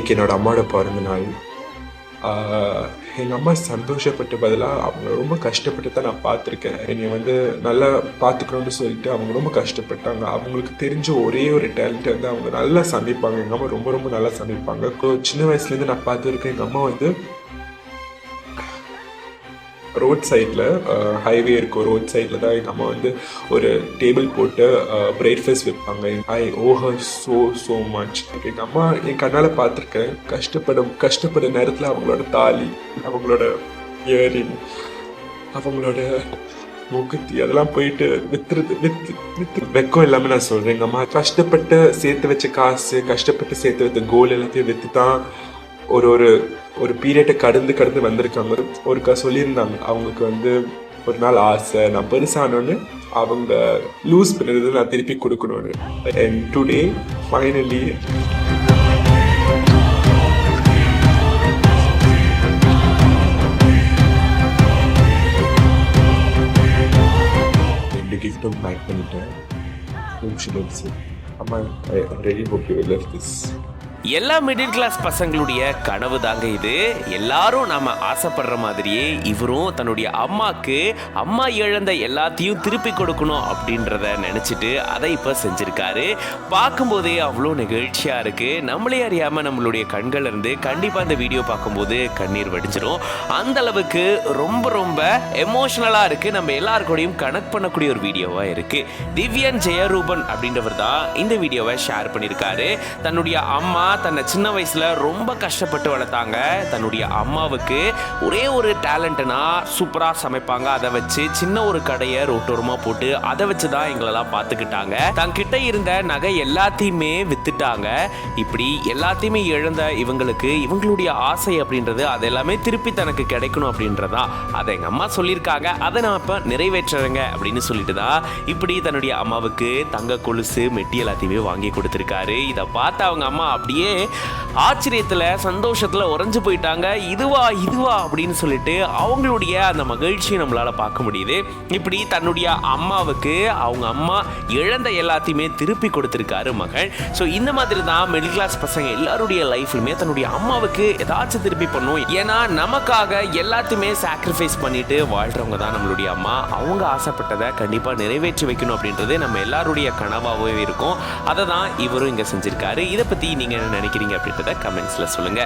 இன்னைக்கு என்னோட அம்மாவோட பிறந்த நாள். எங்கள் அம்மா சந்தோஷப்பட்ட பதிலாக அவங்க ரொம்ப கஷ்டப்பட்டு தான் நான் பார்த்துருக்கேன். என்னை வந்து நல்லா பார்த்துக்கணுன்னு சொல்லிட்டு அவங்க ரொம்ப கஷ்டப்பட்டாங்க. அவங்களுக்கு தெரிஞ்ச ஒரே ஒரு டேலண்ட் வந்து அவங்க நல்லா சமைப்பாங்க. எங்கள் அம்மா ரொம்ப ரொம்ப நல்லா சமைப்பாங்க. சின்ன வயசுலேருந்து நான் பார்த்துருக்கேன். எங்கள் அம்மா வந்து ரோட் சைடில் ஹைவே இருக்கும். ரோட் சைடில் தான் எங்கள் அம்மா வந்து ஒரு டேபிள் போட்டு பிரேக்ஃபாஸ்ட் வைப்பாங்க. ஐ ஓ ஹர் ஸோ மச். எங்கள் அம்மா என் கண்ணால் பார்த்துருக்கேன். கஷ்டப்பட நேரத்தில் அவங்களோட தாலி, அவங்களோட இயரிங், அவங்களோட மூக்குத்தி அதெல்லாம் போயிட்டு வித்து வெக்கம் எல்லாமே நான் சொல்கிறேன். எங்கள் அம்மா கஷ்டப்பட்டு சேர்த்து வச்ச காசு, கஷ்டப்பட்டு சேர்த்து வச்ச கோல் எல்லாத்தையும் விற்று தான் ஒரு பீரியட்டை கடந்து வந்திருக்காங்க. ஒருக்கா சொல்லியிருந்தாங்க அவங்களுக்கு வந்து ஒரு நாள் ஆசை, நான் பெருசானோன்னு அவங்க லூஸ் பண்ணுறது நான் திருப்பி கொடுக்கணும்னு. அண்ட் டுடே ஃபைனலி ரெண்டு கிஃப்ட்டும் பேக் பண்ணிட்டேன். அம்மா ready hope you will love this. எல்லா மிடில் கிளாஸ் பசங்களுடைய கனவு தாங்க இது. எல்லாரும் நாம ஆசைப்படுற மாதிரியே இவரும் தன்னுடைய அம்மாக்கு அம்மா இழந்த எல்லாத்தையும் திருப்பி கொடுக்கணும் அப்படின்றத நினைச்சிட்டு அதை இப்ப செஞ்சிருக்காரு. பார்க்கும்போதே அவ்வளோ நிகழ்ச்சியா இருக்கு. நம்மளே அறியாம நம்மளுடைய கண்கள் இருந்து கண்டிப்பா இந்த வீடியோ பார்க்கும்போது கண்ணீர் வடிஞ்சிரும். அந்த அளவுக்கு ரொம்ப ரொம்ப எமோஷனலா இருக்கு. நம்ம எல்லாருக்கூடையும் கனெக்ட் பண்ணக்கூடிய ஒரு வீடியோவா இருக்கு. திவ்யன் ஜெயரூபன் அப்படின்றவர் தான் இந்த வீடியோவை ஷேர் பண்ணியிருக்காரு. தன்னுடைய அம்மா தன்னை சின்ன வயசுல ரொம்ப கஷ்டப்பட்டு வளர்த்தாங்க. தன்னுடைய அம்மாவுக்கு ஒரே ஒரு டேலண்ட்னா சூப்பரா சமைப்பாங்க. அதை வச்சு சின்ன ஒரு கடையை ரோட்டோரமா போட்டு அதை வச்சுதான் எங்களெல்லாம் பார்த்துக்கிட்டாங்க. தங்கிட்ட இருந்த நகை எல்லாத்தையுமே வித்துட்டாங்க. இப்படி எல்லாத்தையுமே இழந்த இவங்களுக்கு இவங்களுடைய ஆசை அப்படின்றது அது எல்லாமே திருப்பி தனக்கு கிடைக்கணும் அப்படின்றதா அதை எங்க அம்மா சொல்லியிருக்காங்க. அதை நான் இப்ப நிறைவேற்றுறேங்க அப்படின்னு சொல்லிட்டு தான் இப்படி தன்னுடைய அம்மாவுக்கு தங்க கொலுசு மெட்டி எல்லாத்தையுமே வாங்கி கொடுத்திருக்காரு. இதை பார்த்து அவங்க அம்மா அப்படியே ஆச்சரியத்துல சந்தோஷத்துல உறைஞ்சு போயிட்டாங்க. இதுவா அப்படின்னு சொல்லிட்டு அவங்களுடைய அந்த மகிழ்ச்சியை நம்மளால பார்க்க முடியுது. இப்படி தன்னுடைய அம்மாவுக்கு அவங்க அம்மா இழந்த எல்லாத்தையுமே திருப்பி கொடுத்திருக்காரு மகன். ஸோ இந்த மாதிரி தான் மிடில் கிளாஸ் பசங்க எல்லாருடைய லைஃப்லுமே தன்னுடைய அம்மாவுக்கு ஏதாச்சும் திருப்பி பண்ணும். ஏன்னா நமக்காக எல்லாத்தையுமே சாக்ரிஃபைஸ் பண்ணிட்டு வாழ்றவங்க தான் நம்மளுடைய அம்மா. அவங்க ஆசைப்பட்டதை கண்டிப்பா நிறைவேற்றி வைக்கணும் அப்படின்றது நம்ம எல்லாருடைய கனவாகவே இருக்கும். அதை தான் இவரும் இங்க செஞ்சிருக்காரு. இதை பத்தி நீங்க நினைக்கிறீங்க அப்படின்றத கமெண்ட்ஸ்ல சொல்லுங்க.